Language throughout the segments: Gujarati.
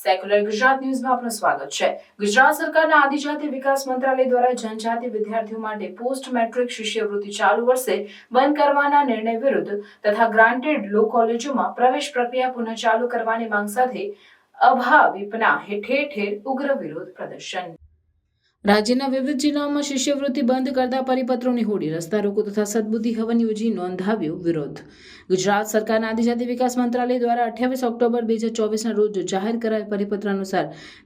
સેક્યુલર ગુજરાત ન્યૂઝમાં આપનું સ્વાગત છે। ગુજરાત સરકારના આદિજાતિ વિકાસ મંત્રાલય દ્વારા જનજાતિ વિદ્યાર્થીઓ માટે પોસ્ટ મેટ્રિક શિષ્યવૃત્તિ ચાલુ વર્ષે બંધ કરવાના નિર્ણય વિરુદ્ધ તથા ગ્રાન્ટેડ લો કોલેજોમાં પ્રવેશ પ્રક્રિયા પુનઃ ચાલુ કરવાની માંગ સાથે અભાવિપના ઠેર ઠેર ઉગ્ર વિરોધ પ્રદર્શન। રાજ્યના વિવિધ જિલ્લાઓમાં શિષ્યવૃત્તિ બંધ કરતા પરિપત્રોની હોડી, રસ્તા રોકો તથા સદબુદ્ધિ હવન યોજી નોંધાવ્યો વિરોધ। ગુજરાત સરકારના આદિજાતિ વિકાસ મંત્રાલય દ્વારા 28 ઓક્ટોબર 2024ના રોજ જાહેર કરાયેલ પરિપત્ર અનુસાર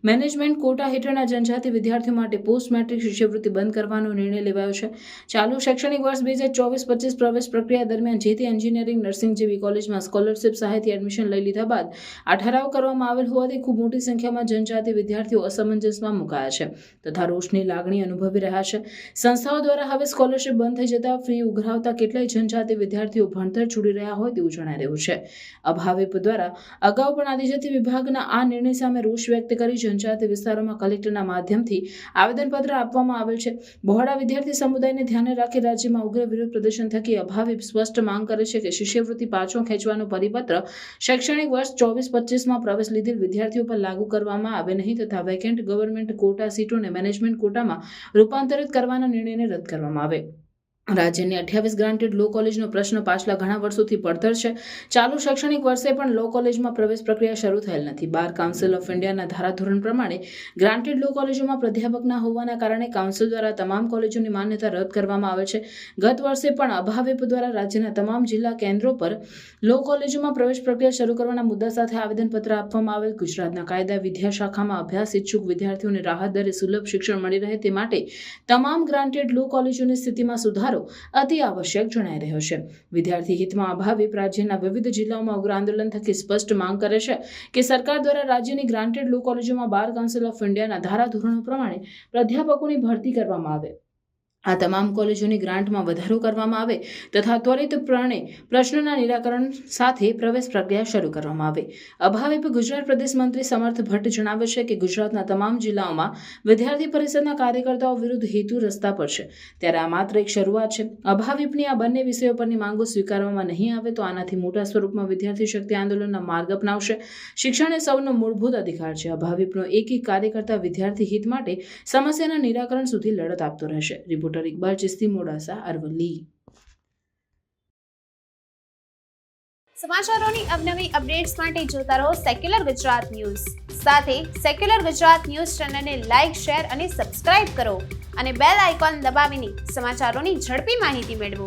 મેનેજમેન્ટ કોટા હેઠળના જનજાતિ વિદ્યાર્થીઓ માટે પોસ્ટ મેટ્રિક શિષ્યવૃત્તિ બંધ કરવાનો નિર્ણય લેવાયો છે। ચાલુ શૈક્ષણિક વર્ષ 2024-25 પ્રવેશ પ્રક્રિયા દરમિયાન જે તે એન્જિનિયરિંગ, નર્સિંગ જેવી કોલેજમાં સ્કોલરશિપ સહાયથી એડમિશન લઈ લીધા બાદ આ ઠરાવ કરવામાં આવેલ હોવાથી ખૂબ મોટી સંખ્યામાં જનજાતિ વિદ્યાર્થીઓ અસમંજસમાં મુકાયા છે તથા રોષની લાગણી અનુભવી રહ્યા છે। સંસ્થાઓ દ્વારા હવે સ્કોલરશિપ બંધ થઈ જતા ફી ઉઘરાવતા કેટલાય જનજાતિ વિદ્યાર્થીઓ ભણતર છોડી રહ્યા હોય તેવું જણાઈ રહ્યું છે। અભાવિપ દ્વારા અગાઉ પણ આદિજાતિ વિભાગના આ નિર્ણય સામે રોષ વ્યક્ત કરી જનજાતિ વિસ્તારોમાં કલેક્ટરના માધ્યમથી આવેદનપત્ર આપવામાં આવેલ છે। બહોળા વિદ્યાર્થી સમુદાયને ધ્યાને રાખી રાજ્યમાં ઉગ્ર વિરોધ પ્રદર્શન થકી અભાવિપ સ્પષ્ટ માંગ કરે છે કે શિષ્યવૃત્તિ પાછો ખેંચવાનો પરિપત્ર શૈક્ષણિક વર્ષ 24-25માં પ્રવેશ લીધેલ વિદ્યાર્થીઓ પર લાગુ કરવામાં આવે નહીં તથા વેકેન્ટ ગવર્મેન્ટ કોટા સીટોને મેનેજમેન્ટ કોટામાં રૂપાંતરિત કરવાના નિર્ણયને રદ કરવામાં આવે। રાજ્યની 28 ગ્રાન્ટેડ લો કોલેજનો પ્રશ્ન પાછલા ઘણા વર્ષોથી પડતર છે। ચાલુ શૈક્ષણિક વર્ષે પણ લો કોલેજમાં પ્રવેશ પ્રક્રિયા શરૂ થયેલ નથી। બાર કાઉન્સિલ ઓફ ઇન્ડિયાના ધારાધોરણ પ્રમાણે ગ્રાન્ટેડ લો કોલેજોમાં પ્રાધ્યાપક ના હોવાના કારણે કાઉન્સિલ દ્વારા તમામ કોલેજોની માન્યતા રદ કરવામાં આવે છે। ગત વર્ષે પણ અભાવિપ દ્વારા રાજ્યના તમામ જિલ્લા કેન્દ્રો પર લો કોલેજોમાં પ્રવેશ પ્રક્રિયા શરૂ કરવાના મુદ્દા સાથે આવેદનપત્ર આપવામાં આવેલ। ગુજરાતના કાયદા વિદ્યા શાખામાં અભ્યાસ ઇચ્છુક વિદ્યાર્થીઓને રાહત દરે સુલભ શિક્ષણ મળી રહે તે માટે તમામ ગ્રાન્ટેડ લો કોલેજોની સ્થિતિમાં સુધારો અતિ આવશ્યક જણાઈ રહ્યો છે। વિદ્યાર્થી હિતમાં અભાવિપ રાજ્યના વિવિધ જિલ્લાઓમાં ઉગ્ર આંદોલન થકી સ્પષ્ટ માંગ કરે છે કે સરકાર દ્વારા રાજ્યની ગ્રાન્ટેડ લો કોલેજોમાં બાર કાઉન્સિલ ઓફ ઇન્ડિયાના ધારાધોરણો પ્રમાણે પ્રાધ્યાપકોની ભરતી કરવામાં આવે, આ તમામ કોલેજોની ગ્રાન્ટમાં વધારો કરવામાં આવે તથા ત્વરિતપણે પ્રશ્નના નિરાકરણ સાથે પ્રવેશ પ્રક્રિયા શરૂ કરવામાં આવે। અભાવિપ ગુજરાત પ્રદેશ મંત્રી સમર્થ ભટ્ટ જણાવે છે કે ગુજરાતના તમામ જિલ્લાઓમાં વિદ્યાર્થી પરિષદના કાર્યકર્તાઓ વિરુદ્ધ હેતુ રસ્તા પર છે, ત્યારે આ માત્ર એક શરૂઆત છે। અભાવિપની આ બંને વિષયો પરની માંગો સ્વીકારવામાં નહીં આવે તો આનાથી મોટા સ્વરૂપમાં વિદ્યાર્થી શક્તિ આંદોલનના માર્ગ અપનાવશે। શિક્ષણ એ સૌનો મૂળભૂત અધિકાર છે। અભાવિપનો એક કાર્યકર્તા વિદ્યાર્થી હિત માટે સમસ્યાના નિરાકરણ સુધી લડત આપતો રહેશે। રિપોર્ટર ઇકબાલ ચિસ્તી, મોડાસા, અરવલ્લી। સમાચારોની અવનવી અપડેટ્સ માટે જોતા રહો સેક્યુલર ગુજરાત ન્યૂઝ। સાથે સેક્યુલર ગુજરાત ન્યૂઝ ચેનલને લાઇક, શેર અને સબસ્ક્રાઇબ કરો અને બેલ આઇકોન દબાવીને સમાચારોની ઝડપી માહિતી મેળવો।